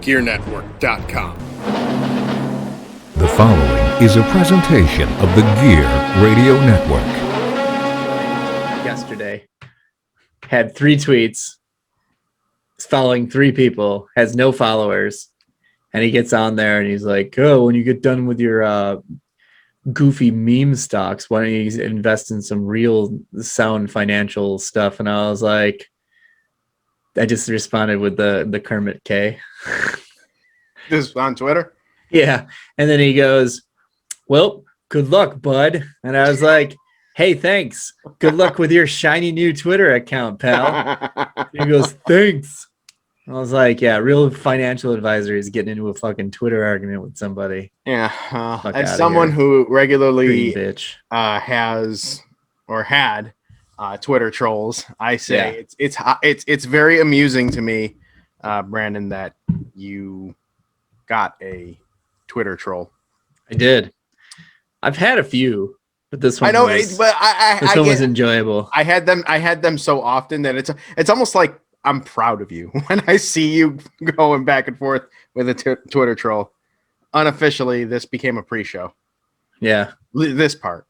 GearNetwork.com. The following is a presentation of the Gear Radio Network. Yesterday, had 3 tweets, is following 3 people, has no followers, and he gets on there and he's like, "Oh, when you get done with your goofy meme stocks, why don't you invest in some real sound financial stuff?" And I was like, I just responded with the Kermit K. This on Twitter? Yeah. And then he goes, "Well, good luck, bud." And I was like, "Hey, thanks. Good luck with your shiny new Twitter account, pal." He goes, "Thanks." I was like, yeah, real financial advisor is getting into a fucking Twitter argument with somebody. Yeah. As someone who regularly has or had Twitter trolls, I say it's very amusing to me, Brandon, that you got a Twitter troll. I did. I've had a few, but this one was enjoyable. I had them so often that it's almost like I'm proud of you when I see you going back and forth with a Twitter troll. Unofficially, this became a pre-show. Yeah, this part,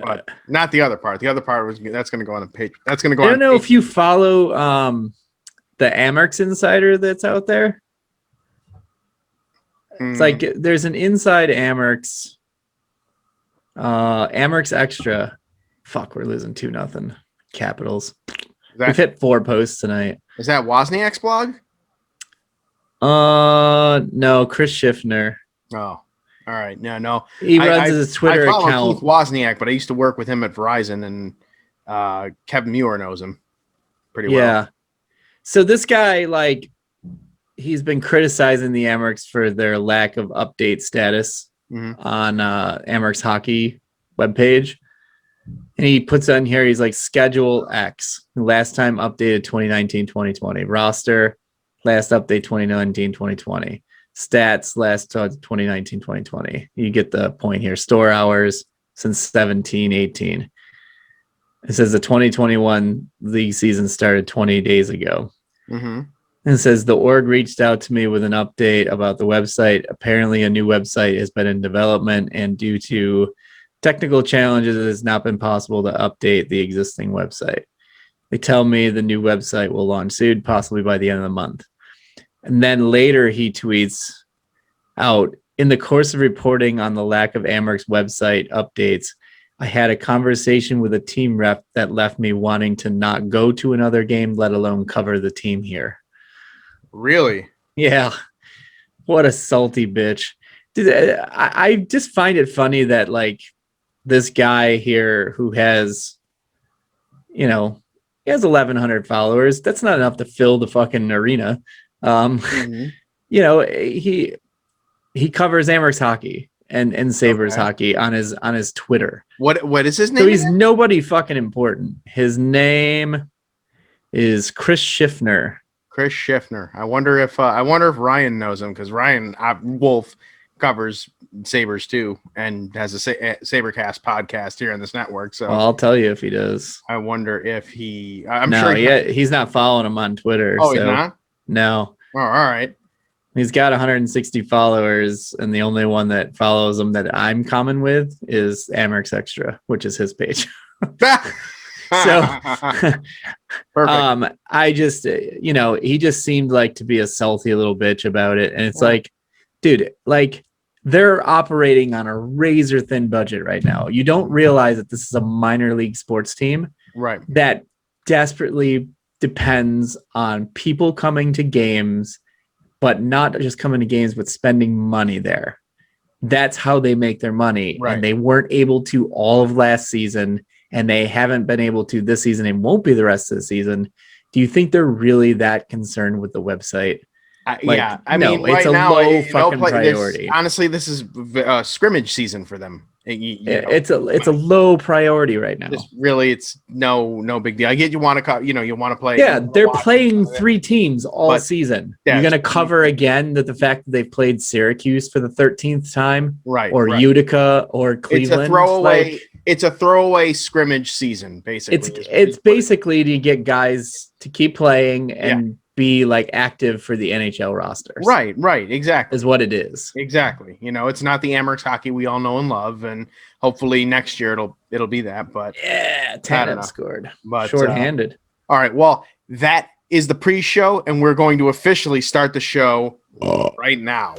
but not the other part. The other part that's going to go on the page. That's going to go. I don't know if you follow the Amerks insider that's out there. It's like there's an inside Amerks, Amerks Extra. Fuck, we're losing 2-0. Capitals. We've hit 4 posts tonight. Is that Wozniak's blog? No, Chris Schiffner. Oh, all right. No. He runs his Twitter account. I follow Keith Wozniak, but I used to work with him at Verizon, and Kevin Muir knows him pretty well. Yeah. So this guy, like, he's been criticizing the Amerks for their lack of update status on Amerks hockey webpage. And he puts on here, he's like, schedule X. Last time updated 2019-2020. Roster, last update 2019-2020. Stats, last 2019-2020. You get the point here. Store hours since 17-18. It says the 2021 league season started 20 days ago. And it says the org reached out to me with an update about the website. Apparently a new website has been in development, and due to technical challenges, it has not been possible to update the existing website. They tell me the new website will launch soon, possibly by the end of the month. And then later he tweets out, in the course of reporting on the lack of Amerks website updates, I had a conversation with a team rep that left me wanting to not go to another game, let alone cover the team here. Really? Yeah. What a salty bitch. Dude, I just find it funny that, like, this guy here who has, he has 1,100 followers. That's not enough to fill the fucking arena. He covers Amerks hockey and Sabres hockey on his Twitter. What is his name? So he's nobody fucking important. His name is Chris Schiffner. Chris Schiffner. I wonder if Ryan knows him, because Ryan Wolf covers Sabres too and has a Sabercast podcast here on this network. So I'll tell you if he does. I wonder if he's not following him on Twitter. Oh, he's not? No. Oh, all right. He's got 160 followers, and the only one that follows him that I'm common with is Amerks Extra, which is his page. So perfect. I just, he just seemed like to be a salty little bitch about it. And it's like, dude, like, they're operating on a razor thin budget right now. You don't realize that this is a minor league sports team, right? That desperately depends on people coming to games, but not just coming to games, but spending money there. That's how they make their money. Right. And they weren't able to all of last season, and they haven't been able to this season and won't be the rest of the season. Do you think they're really that concerned with the website? I mean, it's right a now, low fucking priority. Honestly, this is scrimmage season for them. It's a low priority right now. It's no big deal. I get you want to play. Yeah, they're playing 3 teams all season. Yeah, you're going to cover again the fact that they've played Syracuse for the 13th time, right? Or Utica or Cleveland. It's a throwaway. It's a throwaway scrimmage season, basically. It's basically to get guys to keep playing and be like active for the NHL rosters. Right, exactly. Is what it is. Exactly. It's not the Amerks hockey we all know and love, and hopefully next year it'll be that. But yeah, Tatum scored. But shorthanded. All right. Well, that is the pre-show, and we're going to officially start the show right now.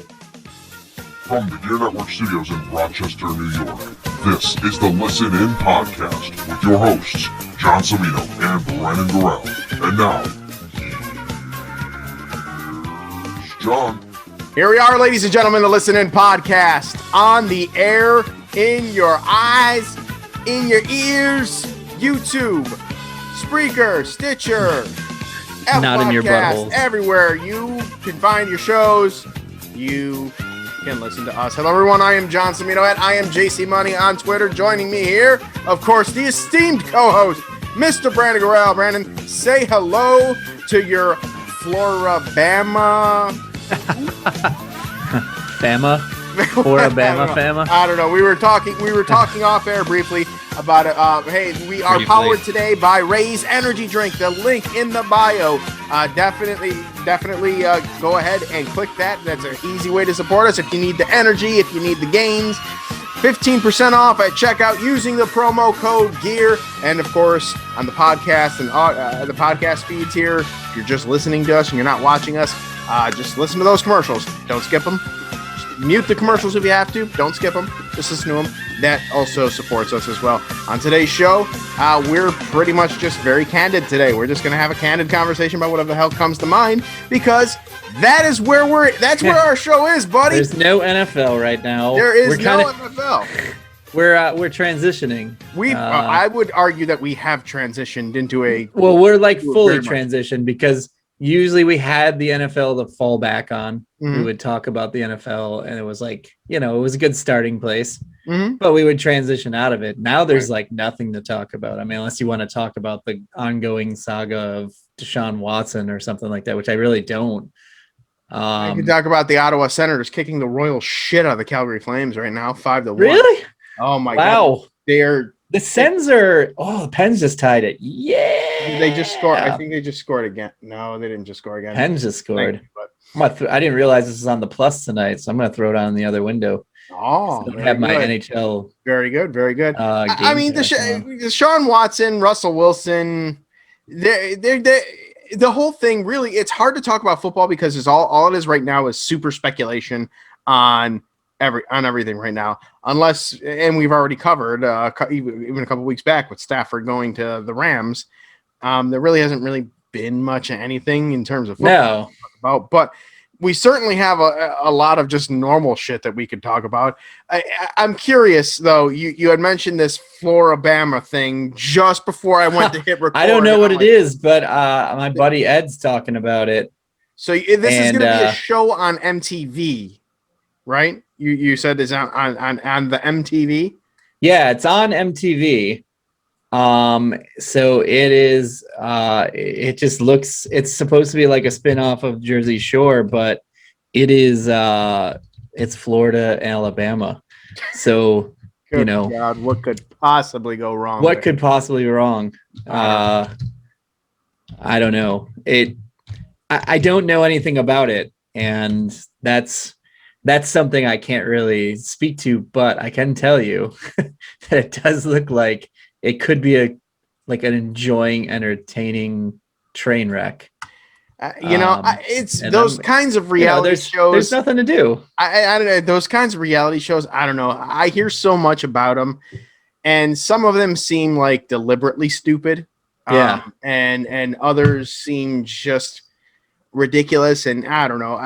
From the Gear Network Studios in Rochester, New York, this is the Listen In Podcast with your hosts, John Cimino and Brandon Gorell. And now, John. Here we are, ladies and gentlemen, the Listen In Podcast, on the air, in your eyes, in your ears, YouTube, Spreaker, Stitcher, Apple Not in your Podcasts, buttholes. everywhere you can find your shows, you can listen to us. Hello, everyone. I am John Cimino at I am JC Money on Twitter. Joining me here, of course, the esteemed co-host, Mr. Brandon Gorell. Brandon, say hello to your Florabama. Fama? Fama? I don't know. We were talking off air briefly about it. Hey, we are powered today by Ray's Energy Drink. The link in the bio. Definitely go ahead and click that. That's an easy way to support us. If you need the energy, if you need the gains, 15% off at checkout using the promo code GEAR. And of course, on the podcast and the podcast feeds here, if you're just listening to us and you're not watching us, just listen to those commercials. Don't skip them. Just mute the commercials if you have to. Don't skip them. Just listen to them. That also supports us as well. On today's show, we're pretty much just very candid today. We're just going to have a candid conversation about whatever the hell comes to mind, because that's where our show is, buddy. There's no NFL right now. There is NFL. We're transitioning. I would argue that we have transitioned into a. Well, we're like fully transitioned, because usually we had the NFL to fall back on. Mm-hmm. We would talk about the NFL, and it was like, it was a good starting place. Mm-hmm. But we would transition out of it. Now there's like nothing to talk about. I mean, unless you want to talk about the ongoing saga of Deshaun Watson or something like that, which I really don't. I can talk about the Ottawa Senators kicking the royal shit out of the Calgary Flames right now, 5-1. Really? Oh my God! Wow, the Sens are. Oh, the Pens just tied it. Yeah, they just scored. I think they just scored again. No, they didn't just score again. Pens just scored. I didn't realize this is on the plus tonight, so I'm going to throw it on the other window. Oh, so I have my NHL. Very good. I mean, Deshaun Watson, Russell Wilson, the whole thing really, it's hard to talk about football because it's all it is right now is super speculation on everything right now, unless, and we've already covered even a couple weeks back with Stafford going to the Rams. There really hasn't really been much of anything in terms of football to talk about, but we certainly have a lot of just normal shit that we could talk about. I'm curious though. You had mentioned this Florabama thing just before I went to hit record. I don't know what it is, but my buddy Ed's talking about it. So this is going to be a show on MTV, right? You said it's on the MTV. Yeah, it's on MTV. So it is, it just looks, it's supposed to be like a spin-off of Jersey Shore, but it is, it's Florida, Alabama. So, God, what could possibly go wrong? What could possibly go wrong? I don't know. I don't know anything about it. And that's something I can't really speak to, but I can tell you that it does look like it could be an enjoying, entertaining train wreck. It's those kinds of reality shows. There's nothing to do. I don't know. Those kinds of reality shows, I don't know. I hear so much about them, and some of them seem like deliberately stupid. Yeah. And others seem just ridiculous. And I don't know.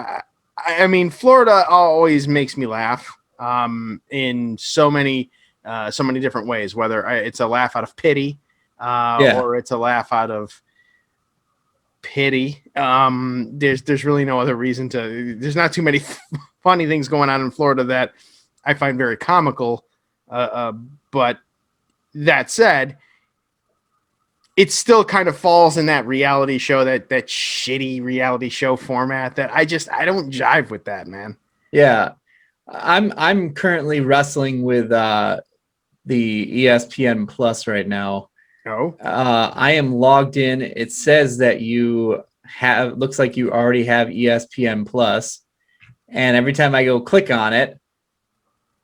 I mean, Florida always makes me laugh in so many different ways, whether it's a laugh out of pity or it's a laugh out of pity. There's really no other reason there's not too many funny things going on in Florida that I find very comical. But that said, it still kind of falls in that reality show, that shitty reality show format that I don't jive with that, man. Yeah. I'm currently wrestling with the ESPN Plus right now. Oh. I am logged in. It says that you looks like you already have ESPN Plus, and every time I go click on it,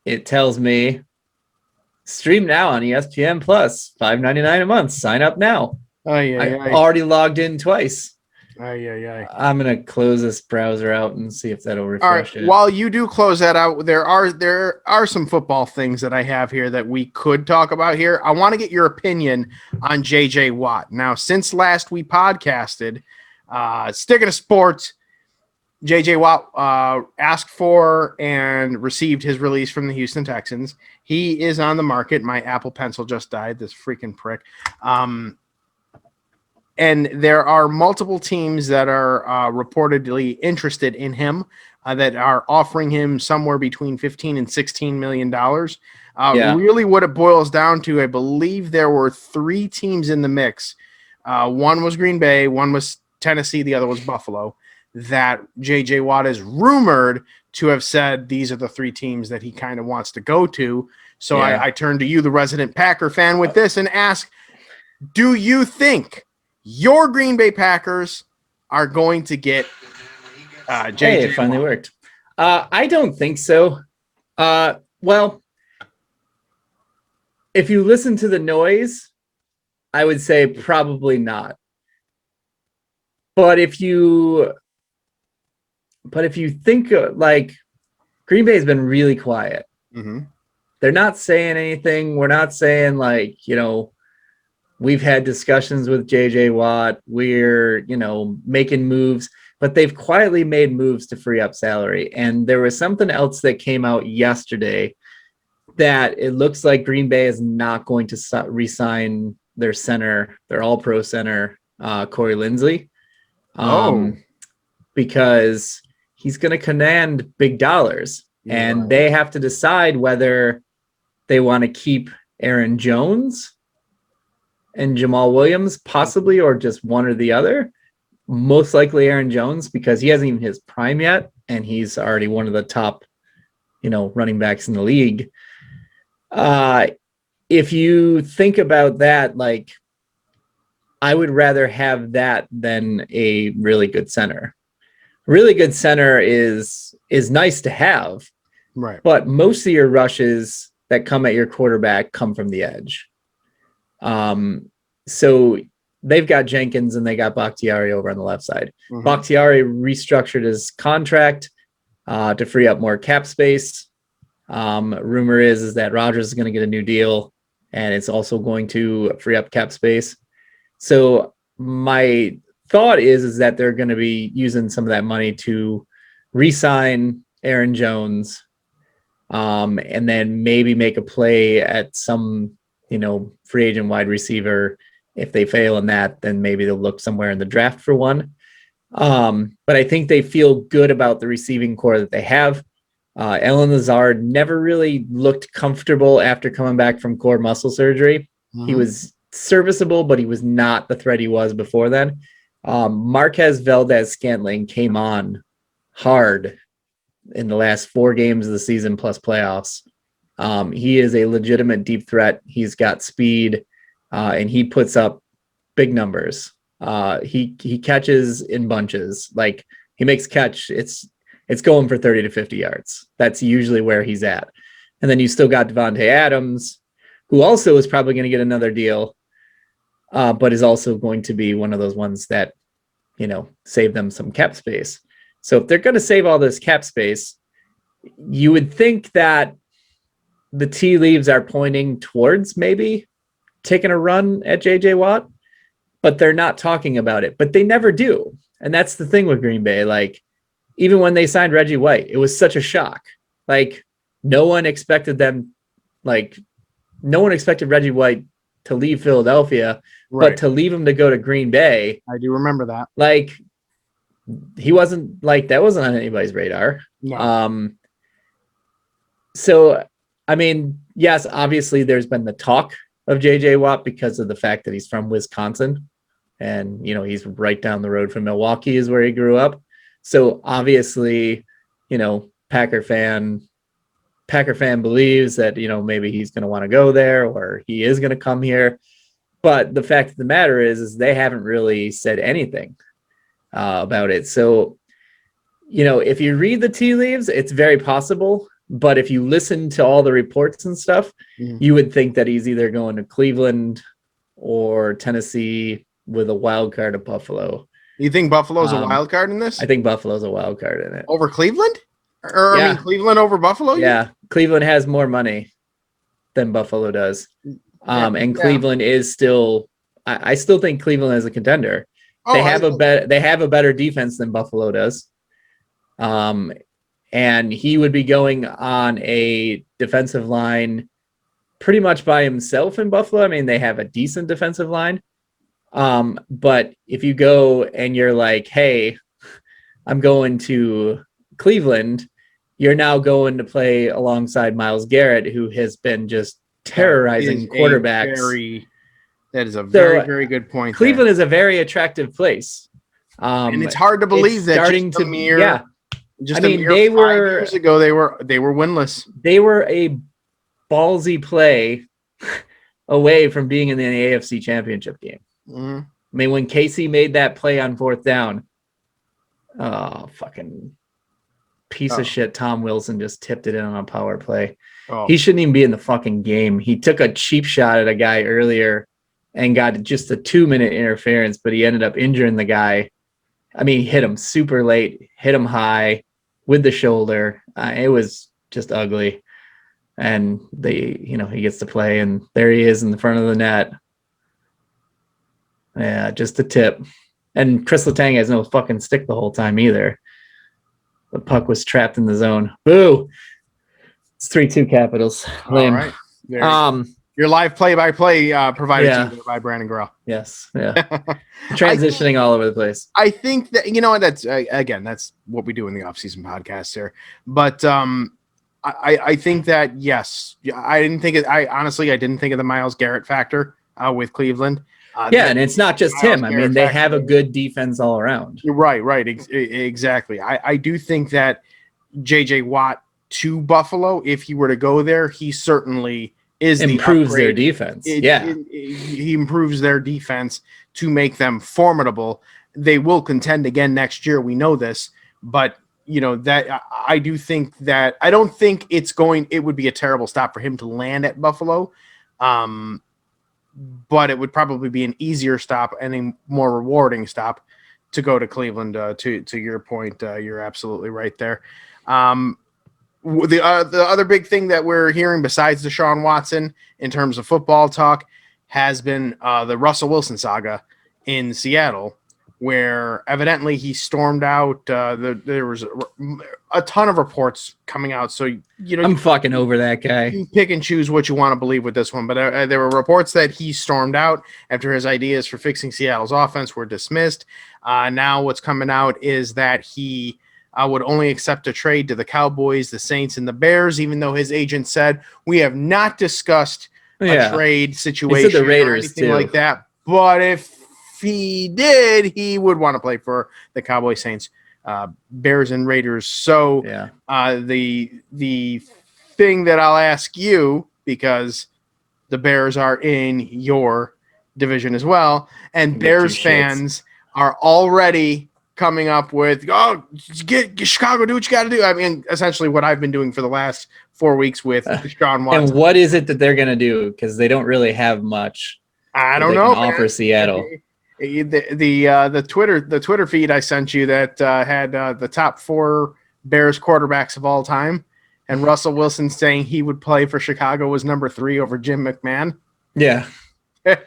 it tells me stream now on ESPN Plus, $5.99 a month. Sign up now. I already logged in twice. I'm gonna close this browser out and see if that'll refresh it. While you do close that out, there are some football things that I have here that we could talk about here. I want to get your opinion on JJ Watt. Now, since last we podcasted, sticking to sports, JJ Watt asked for and received his release from the Houston Texans. He is on the market. My Apple Pencil just died. This freaking prick. And there are multiple teams that are reportedly interested in him that are offering him somewhere between $15 and $16 million. Really what it boils down to, I believe there were 3 teams in the mix. One was Green Bay, one was Tennessee, the other was Buffalo, that J.J. Watt is rumored to have said these are the 3 teams that he kind of wants to go to. So I turn to you, the resident Packer fan, with this and ask, do you think your Green Bay Packers are going to get JJ? Hey, it finally worked. I don't think so. Well, if you listen to the noise, I would say probably not. But if you think like Green Bay has been really quiet. Mm-hmm. They're not saying anything. We're not saying like, we've had discussions with JJ Watt. We're, making moves, but they've quietly made moves to free up salary. And there was something else that came out yesterday that it looks like Green Bay is not going to re-sign their center, their all-pro center, Corey Linsley. Because he's going to command big dollars, and they have to decide whether they want to keep Aaron Jones and Jamal Williams, possibly, or just one or the other. Most likely Aaron Jones, because he hasn't even his prime yet, and he's already one of the top, running backs in the league. If you think about that, like, I would rather have that than a really good center. Really good center is nice to have, right? But most of your rushes that come at your quarterback come from the edge. So they've got Jenkins and they got Bakhtiari over on the left side. Mm-hmm. Bakhtiari restructured his contract to free up more cap space. Rumor is that Rodgers is going to get a new deal, and it's also going to free up cap space. So my thought is that they're going to be using some of that money to re-sign Aaron Jones, and then maybe make a play at some, free agent wide receiver. If they fail in that, then maybe they'll look somewhere in the draft for one. But I think they feel good about the receiving core that they have. Allen Lazard never really looked comfortable after coming back from core muscle surgery. Mm-hmm. He was serviceable, but he was not the threat he was before then. Marquez Valdez-Scantling came on hard in the last 4 games of the season plus playoffs. He is a legitimate deep threat. He's got speed, and he puts up big numbers. He catches in bunches. Like, he makes catch. It's going for 30 to 50 yards. That's usually where he's at. And then you still got Devonta Adams, who also is probably going to get another deal, but is also going to be one of those ones that, save them some cap space. So if they're going to save all this cap space, you would think that the tea leaves are pointing towards maybe taking a run at JJ Watt, but they're not talking about it. But they never do. And that's the thing with Green Bay. Like, even when they signed Reggie White, it was such a shock. Like, no one expected Reggie White to leave Philadelphia, right, but to leave him to go to Green Bay. I do remember that. Like, he wasn't that wasn't on anybody's radar. No. So, I mean, yes, obviously there's been the talk of JJ Watt because of the fact that he's from Wisconsin, and, he's right down the road from Milwaukee is where he grew up. So obviously, Packer fan believes that, maybe he's going to want to go there, or he is going to come here. But the fact of the matter is they haven't really said anything. about it. So, if you read the tea leaves, it's very possible. But if you listen to all the reports and stuff, you would think that he's either going to Cleveland or Tennessee with a wild card of Buffalo. You think Buffalo's a wild card in this? I think Buffalo's a wild card in it. Over Cleveland? Cleveland over Buffalo? Yeah. Cleveland has more money than Buffalo does. And Cleveland is still, I still think Cleveland is a contender. They have a better defense than Buffalo does. And he would be going on a defensive line pretty much by himself in Buffalo. I mean, they have a decent defensive line. But if you go and you're like, hey, I'm going to Cleveland, you're now going to play alongside Myles Garrett, who has been just terrorizing quarterbacks. That is a very good point. Cleveland is a very attractive place. And it's hard to believe that starting to they were 5 years ago they were winless. They were a ballsy play away from being in the AFC Championship game. I mean, when Casey made that play on fourth down, fucking piece of shit Tom Wilson just tipped it in on a power play. He shouldn't even be in the fucking game. He took a cheap shot at a guy earlier and got just a 2-minute interference, but he ended up injuring the guy. I mean, he hit him super late, hit him high with the shoulder. It was just ugly. And he gets to play, and there he is in the front of the net. Yeah, just a tip. And Chris Letang has no fucking stick the whole time either. The puck was trapped in the zone. Boo! It's 3-2 Capitals. Lame. All right. Your live play-by-play provided to you by Brandon Garrell. Yes. Yeah. Transitioning all over the place. I think that, that's, again, that's what we do in the off-season podcast here. But I think that, yes, I didn't think of the Myles Garrett factor with Cleveland. And it's not just him. I mean, they have a good defense all around. Right. Exactly. I do think that J.J. Watt to Buffalo, if he were to go there, he certainly improves their defense. He improves their defense to make them formidable. They will contend again next year. We know this, but that I do think that I don't think it would be a terrible stop for him to land at Buffalo. But it would probably be an easier stop and a more rewarding stop to go to Cleveland. To your point, you're absolutely right there. The other big thing that we're hearing besides Deshaun Watson in terms of football talk has been the Russell Wilson saga in Seattle, where evidently he stormed out. There was a ton of reports coming out. So, I'm fucking over that guy. You pick and choose what you want to believe with this one. But there were reports that he stormed out after his ideas for fixing Seattle's offense were dismissed. Now what's coming out is that he would only accept a trade to the Cowboys, the Saints, and the Bears, even though his agent said, we have not discussed a trade situation the Raiders or anything like that. But if he did, he would want to play for the Cowboys, Saints, Bears, and Raiders. So the thing that I'll ask you, because the Bears are in your division as well, and Bears fans are already coming up with, get Chicago, do what you got to do. I mean, essentially what I've been doing for the last 4 weeks with Deshaun Watson. And what is it that they're going to do? Because they don't really have much. I don't know. Offer Seattle. The Twitter feed I sent you that had the top 4 Bears quarterbacks of all time, and Russell Wilson saying he would play for Chicago was number 3 over Jim McMahon. Yeah. The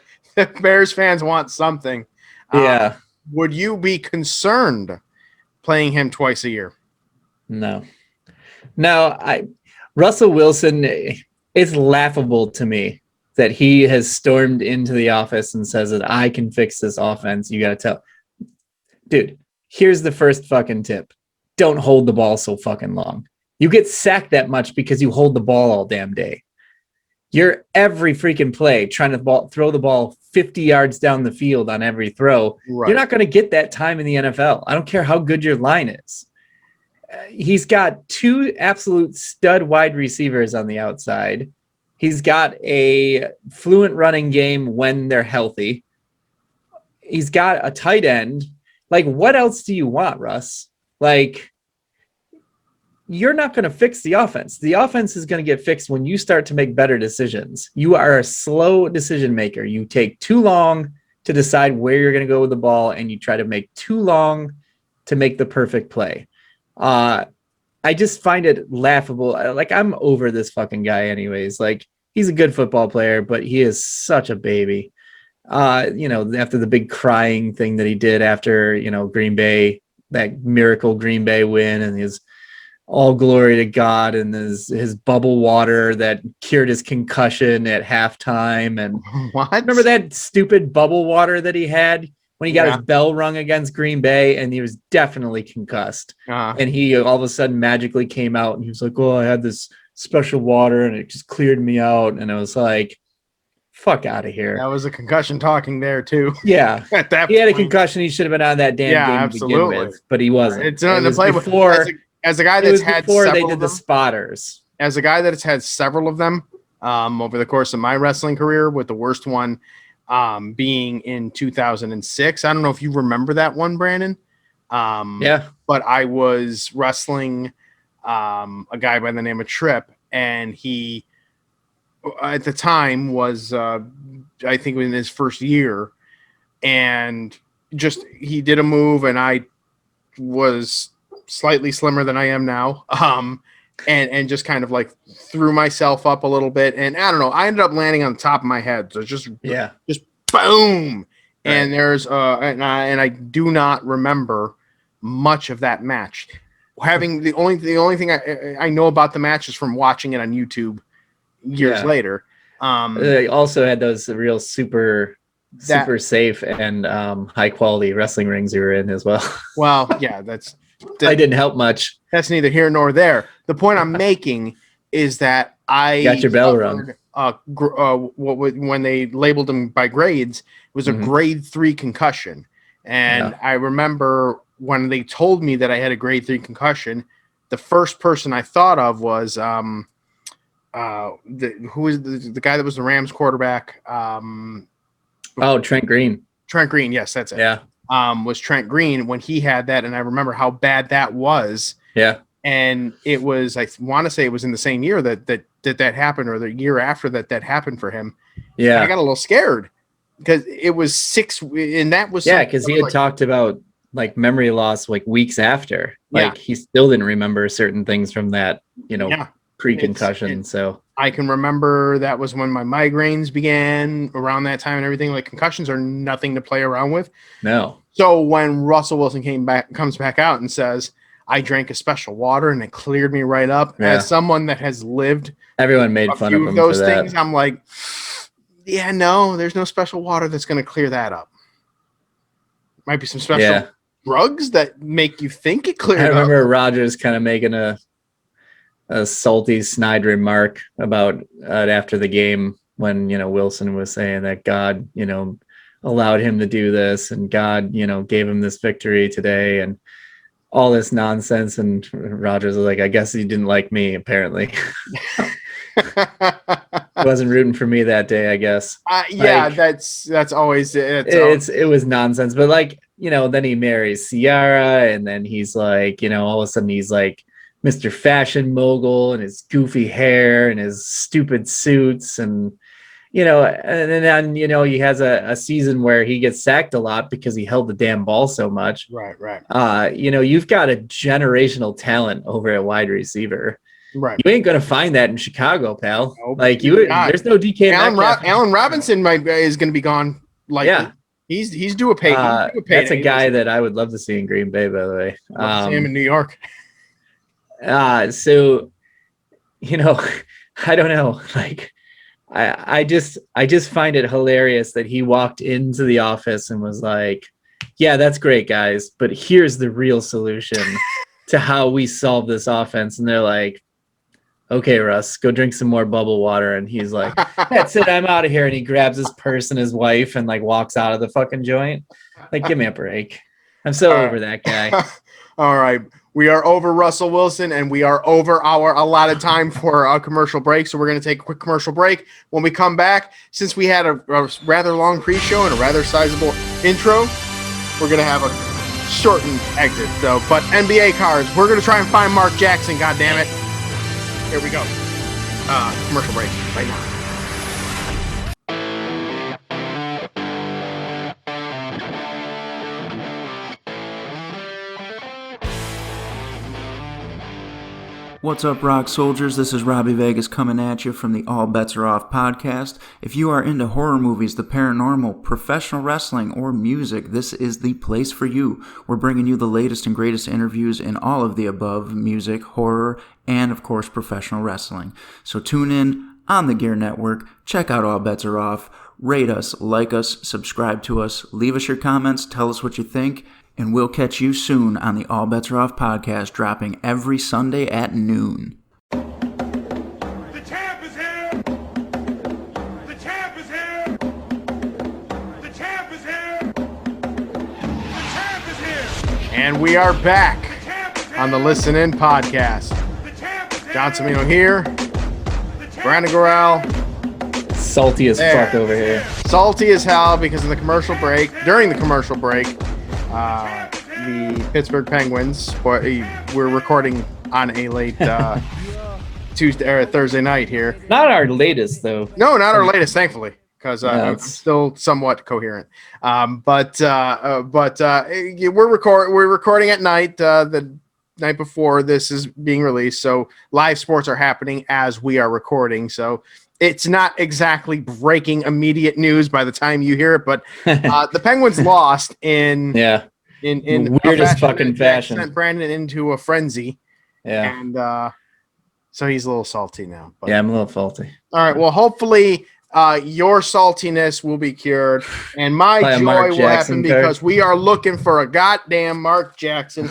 Bears fans want something. Yeah. Would you be concerned playing him twice a year? No. Russell Wilson, it's laughable to me that he has stormed into the office and says that I can fix this offense. You got to tell. Dude, here's the first fucking tip. Don't hold the ball so fucking long. You get sacked that much because you hold the ball all damn day. You're every freaking play trying to throw the ball 50 yards down the field on every throw. Right. You're not going to get that time in the NFL. I don't care how good your line is. He's got 2 absolute stud wide receivers on the outside. He's got a fluent running game when they're healthy. He's got a tight end. Like, what else do you want, Russ? Like, you're not going to fix the offense. The offense is going to get fixed when you start to make better decisions. You are a slow decision maker. You take too long to decide where you're going to go with the ball, and you try to make too long to make the perfect play. I just find it laughable. Like, I'm over this fucking guy anyways. Like, he's a good football player, but he is such a baby. After the big crying thing that he did after, Green Bay, that miracle Green Bay win, and his all glory to God, and his bubble water that cured his concussion at halftime. And what? Remember that stupid bubble water that he had when he got his bell rung against Green Bay, and he was definitely concussed. And he all of a sudden magically came out, and he was like, "Oh, I had this special water, and it just cleared me out." And I was like, fuck out of here. That was a concussion talking there too. Yeah. At that he had a concussion. He should have been on that damn game absolutely. To begin with, but he wasn't. It's not the play before. As a guy that's had before they did the spotters. As a guy that's had several of them over the course of my wrestling career, with the worst one being in 2006. I don't know if you remember that one, Brandon. Yeah. But I was wrestling a guy by the name of Tripp, and he at the time was I think in his first year, and just he did a move, and I was slightly slimmer than I am now, and just kind of like threw myself up a little bit, and I don't know, I ended up landing on the top of my head, so just boom. Right. And there's and I do not remember much of that match. Having the only thing I know about the match is from watching it on YouTube years later. They also had those real super safe and high quality wrestling rings you were in as well. Well, yeah, that I didn't help much. That's neither here nor there. The point I'm making is that I got your bell rung. When they labeled him by grades, it was a grade 3 concussion. And I remember when they told me that I had a grade 3 concussion, the first person I thought of was who was the guy that was the Rams quarterback? Trent Green. Trent Green, yes, that's it. Yeah. Was Trent Green when he had that, and I remember how bad that was. Yeah. And it was, I want to say it was in the same year that happened, or the year after that happened for him. Yeah. And I got a little scared because it was 6, and that was because he had talked about like memory loss like weeks after. Like he still didn't remember certain things from that, pre-concussion. So I can remember that was when my migraines began around that time and everything. Like, concussions are nothing to play around with. No. So when Russell Wilson comes back out and says, I drank a special water and it cleared me right up. Yeah. As someone that has lived, everyone made fun of him those for that. things. I'm like, yeah, no, there's no special water that's going to clear that up. Might be some special drugs that make you think it cleared up. I remember Rodgers kind of making a salty, snide remark about after the game when, Wilson was saying that God, allowed him to do this, and God, gave him this victory today, and all this nonsense. And Rodgers was like, I guess he didn't like me, apparently. Wasn't rooting for me that day, I guess. That's always it was nonsense. But then he marries Ciara, and then he's like, all of a sudden he's like Mr. Fashion Mogul, and his goofy hair and his stupid suits, and and then he has a season where he gets sacked a lot because he held the damn ball so much. Right. You've got a generational talent over at wide receiver. Right. You ain't gonna find that in Chicago, pal. Nope, there's no DK. Allen Robinson is going to be gone. He's due a pay. That's a guy that I would love to see in Green Bay, by the way. Love to see him in New York. So, I don't know. I just find it hilarious that he walked into the office and was like, yeah, that's great, guys, but here's the real solution to how we solve this offense. And they're like, okay, Russ, go drink some more bubble water. And he's like, that's it, I'm out of here. And he grabs his purse and his wife and walks out of the fucking joint. Give me a break. I'm so over that guy. All right. We are over Russell Wilson, and we are over our allotted time for a commercial break. So we're going to take a quick commercial break. When we come back, since we had a rather long pre-show and a rather sizable intro, we're going to have a shortened exit. So, but NBA cards, we're gonna try and find Mark Jackson. God damn it! Here we go. Commercial break right now. What's up, rock soldiers? This is Robbie Vegas coming at you from the All Bets Are Off podcast. If you are into horror movies, the paranormal, professional wrestling, or music, this is the place for you. We're bringing you the latest and greatest interviews in all of the above: music, horror, and of course professional wrestling. So tune in on the Gear Network, check out All Bets Are Off, rate us, like us, subscribe to us, leave us your comments, tell us what you think, and we'll catch you soon on the All Bets Are Off podcast, dropping every Sunday at noon. The champ is here! The champ is here! The champ is here! The champ is here! And we are back on the Listen In podcast. John Cimino here. Brandon Gorell. Salty as fuck over here. Salty as hell because of the commercial break. During the commercial break, the Pittsburgh Penguins, we're recording on a late Tuesday or Thursday night here. Not our latest, though. No, not our latest, thankfully, because I'm still somewhat coherent. But we're recording at night, the night before this is being released. So live sports are happening as we are recording. So it's not exactly breaking immediate news by the time you hear it, but the Penguins lost in weirdest fucking fashion. Sent Brandon into a frenzy. Yeah. And so he's a little salty now. But. Yeah, I'm a little salty. All right. Well, hopefully your saltiness will be cured and my joy will happen because we are looking for a goddamn Mark Jackson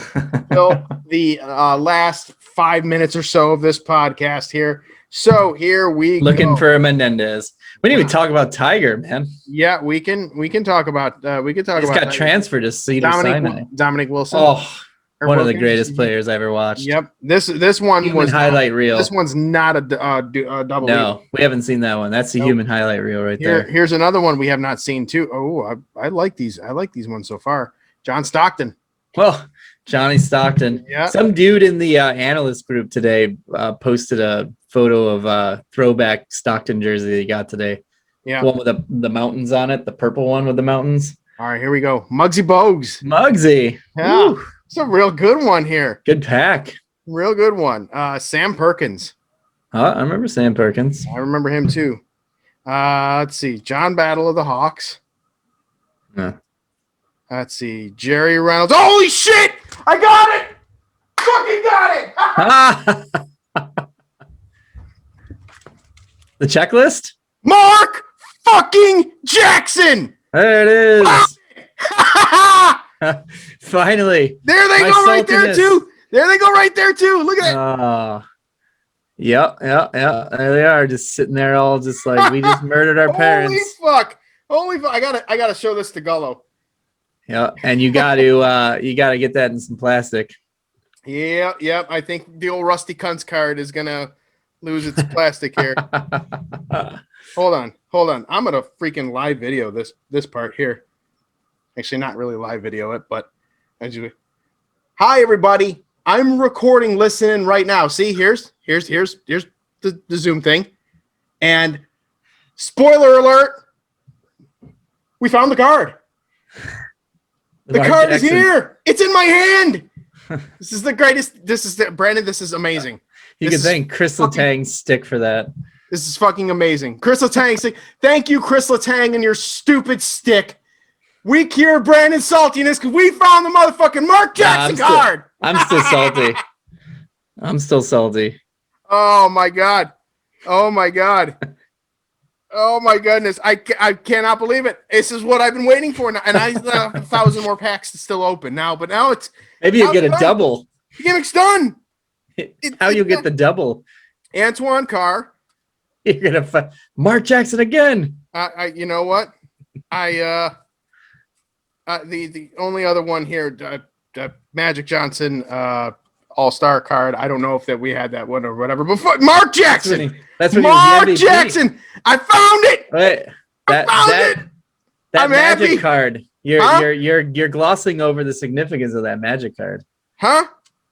till the last 5 minutes or so of this podcast here. So here we looking for a Menendez. We didn't even talk about Tiger, man. Yeah, we can talk about He's got transferred to Cedar Sinai. Dominic Wilson. Oh, one of the greatest players I ever watched. Yep. This one human was highlight reel. This one's not a double. No, we haven't seen that one. That's the human highlight reel right there. Here's another one we have not seen too. Oh, I like these. I like these ones so far. John Stockton. Well, Johnny Stockton. Yeah. Some dude in the analyst group today posted a photo of a throwback Stockton jersey that he got today. Yeah. The one with the mountains on it, the purple one with the mountains. All right, here we go. Muggsy Bogues. Muggsy. Yeah. Woo. It's a real good one here. Good pack. Real good one. Sam Perkins. I remember Sam Perkins. I remember him too. Let's see. John Battle of the Hawks. Yeah. Let's see. Jerry Reynolds. Holy shit! I got it! Fucking got it! The checklist? Mark fucking Jackson! There it is. Finally. There they go right there too. There they go right there too. Look at it. Yeah. There they are, just sitting there all just like we just murdered our parents. Holy fuck. I gotta show this to Gullo. Yeah, and you gotta get that in some plastic. Yeah. I think the old Rusty Cunts card is gonna lose its plastic here. Hold on. I'm gonna freaking live video this part here. Actually, not really live video it, but hi everybody. I'm recording, listening right now. See, here's the Zoom thing. And spoiler alert, we found the card. The card is here. It's in my hand. This is the greatest. Brandon, this is amazing. You can thank Chris Letang's stick for that. This is fucking amazing. Chris Letang, thank you, Chris Letang, and your stupid stick. We cured Brandon's saltiness because we found the motherfucking Mark Jackson card. I'm still salty. Oh my god. Oh my goodness. I cannot believe it. This is what I've been waiting for now. And I have 1,000 more packs to still open now. But now it's maybe you get a double. The gimmick's done. How you get the double? Antoine Carr. You're gonna find Mark Jackson again. You know what? The only other one here, Magic Johnson All-Star card. I don't know if that we had that one or whatever. But Mark Jackson. That's when Mark Jackson. I found it. Right. I found it. That I'm Magic happy. card. You're glossing over the significance of that Magic card. Huh?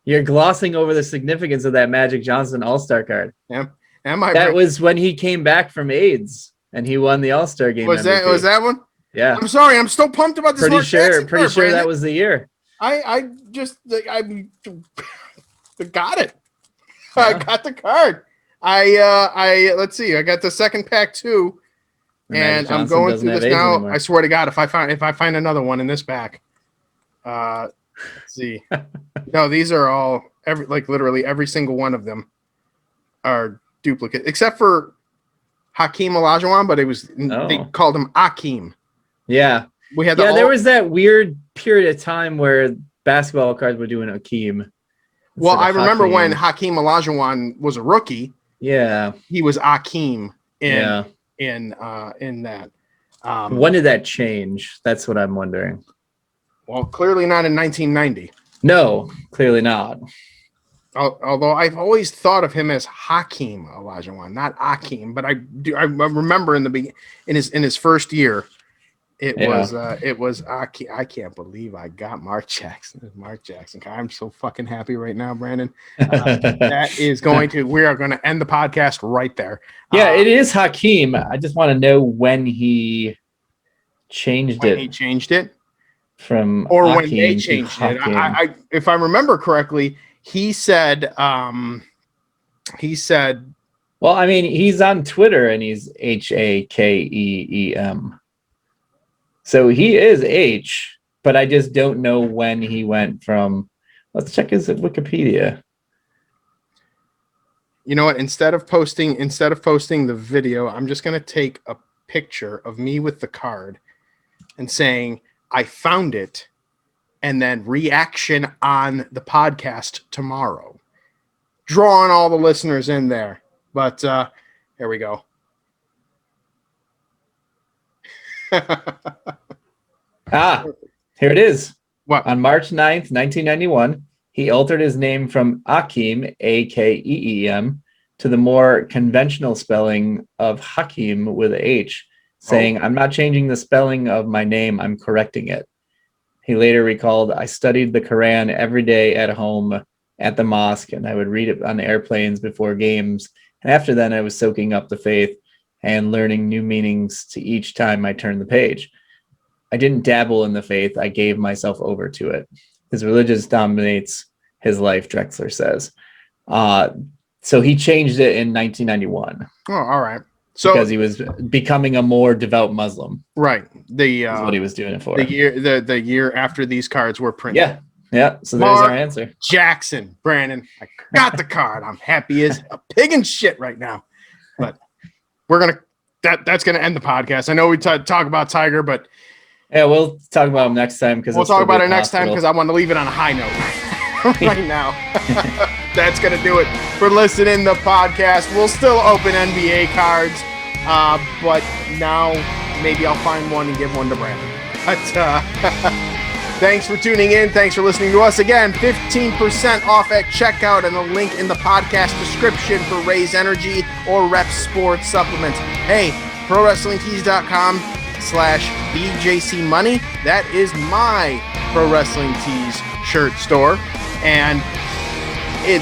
You're glossing over the significance of that Magic Johnson All-Star card. Yeah. Am I? That was when he came back from AIDS and he won the All-Star game. Was that one? Yeah. I'm sorry. I'm still pumped about this. Pretty sure Brandon. that was the year. I got it. Yeah. I got the card. Let's see. I got the second pack too, and I'm going through this now. Anymore. I swear to God, if I find another one in this pack, let's see. No, these are all literally every single one of them are duplicate, except for Hakeem Olajuwon, but they called him Akeem. Yeah, we had there was that weird period of time where basketball cards were doing Akeem. Well, I remember when Hakeem Olajuwon was a rookie. Yeah, he was Akeem in that. When did that change? That's what I'm wondering. Well, clearly not in 1990. No, clearly not. Although I've always thought of him as Hakeem Olajuwon, not Akeem. But I remember in his first year, it was Akeem. I can't believe I got Mark Jackson. I'm so fucking happy right now, Brandon. We are going to end the podcast right there. Yeah, it is Hakeem. I just want to know when he changed it. He changed it from or Hakeem when they changed it. I if I remember correctly. He said, well, I mean, he's on Twitter and he's Hakeem. So he is H, but I just don't know when he went from, let's check his Wikipedia. You know what? Instead of posting the video, I'm just going to take a picture of me with the card and saying, I found it. And then reaction on the podcast tomorrow. Drawing all the listeners in there. But here we go. Here it is. What? On March 9th, 1991, he altered his name from Akeem, Akeem, to the more conventional spelling of Hakeem with a H, saying, I'm not changing the spelling of my name, I'm correcting it. He later recalled, I studied the Quran every day at home at the mosque, and I would read it on airplanes before games. And after that, I was soaking up the faith and learning new meanings to each time I turned the page. I didn't dabble in the faith. I gave myself over to it. His religion dominates his life, Drexler says. So he changed it in 1991. Oh, all right. So because he was becoming a more devout Muslim, right? That's what he was doing it for. The year after these cards were printed. Yeah. So there's our answer. Jackson, Brandon, I got the card. I'm happy as a pig in shit right now. But we're gonna that's gonna end the podcast. I know we talk about Tiger, but yeah, we'll talk about him next time because we'll talk about it next time because I want to leave it on a high note right now. That's going to do it for listening to the podcast. We'll still open NBA cards, but now maybe I'll find one and give one to Brandon. But thanks for tuning in. Thanks for listening to us. Again, 15% off at checkout and the link in the podcast description for Raise Energy or Rep Sports Supplements. Hey, ProWrestlingTees.com/BJC Money. That is my Pro Wrestling Tees shirt store. And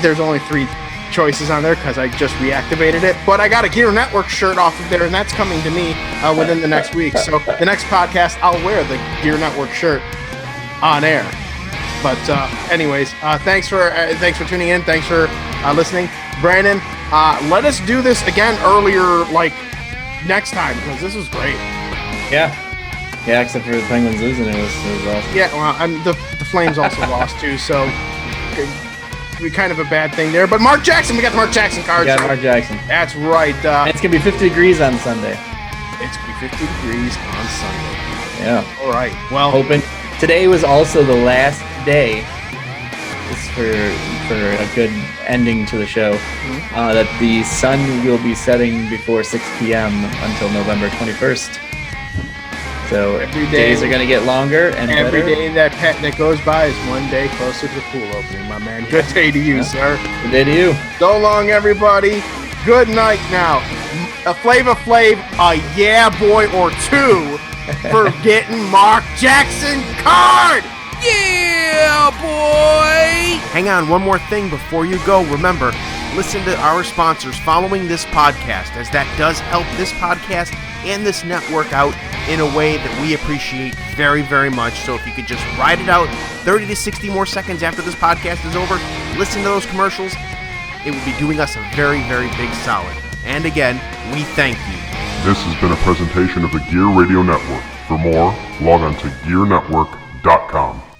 there's only 3 choices on there because I just reactivated it. But I got a Gear Network shirt off of there, and that's coming to me within the next week. So the next podcast, I'll wear the Gear Network shirt on air. But anyways, thanks for tuning in. Thanks for listening. Brandon, let us do this again earlier, like next time, because this was great. Yeah, except for the Penguins losing, it was awesome. Yeah, well, the Flames also lost too, so kind of a bad thing there. But Mark Jackson, we got the Mark Jackson cards. Yeah, Mark Jackson. That's right. It's gonna be 50 degrees on Sunday. It's gonna be 50 degrees on Sunday. Yeah. All right. Well, hoping today was also the last day. Just for a good ending to the show, that the sun will be setting before 6 p.m. until November 21st. So every days are going to get longer, and every day that goes by is one day closer to the pool opening, my man. Good day to you, sir. Good day to you. So long, everybody. Good night now. A Flava Flav, a yeah boy or two. for getting Mark Jackson card. Yeah, boy! Hang on, one more thing before you go. Remember, listen to our sponsors following this podcast, as that does help this podcast and this network out in a way that we appreciate very, very much. So if you could just ride it out 30 to 60 more seconds after this podcast is over, listen to those commercials, it would be doing us a very, very big solid. And again, we thank you. This has been a presentation of the Gear Radio Network. For more, log on to gearnetwork.com.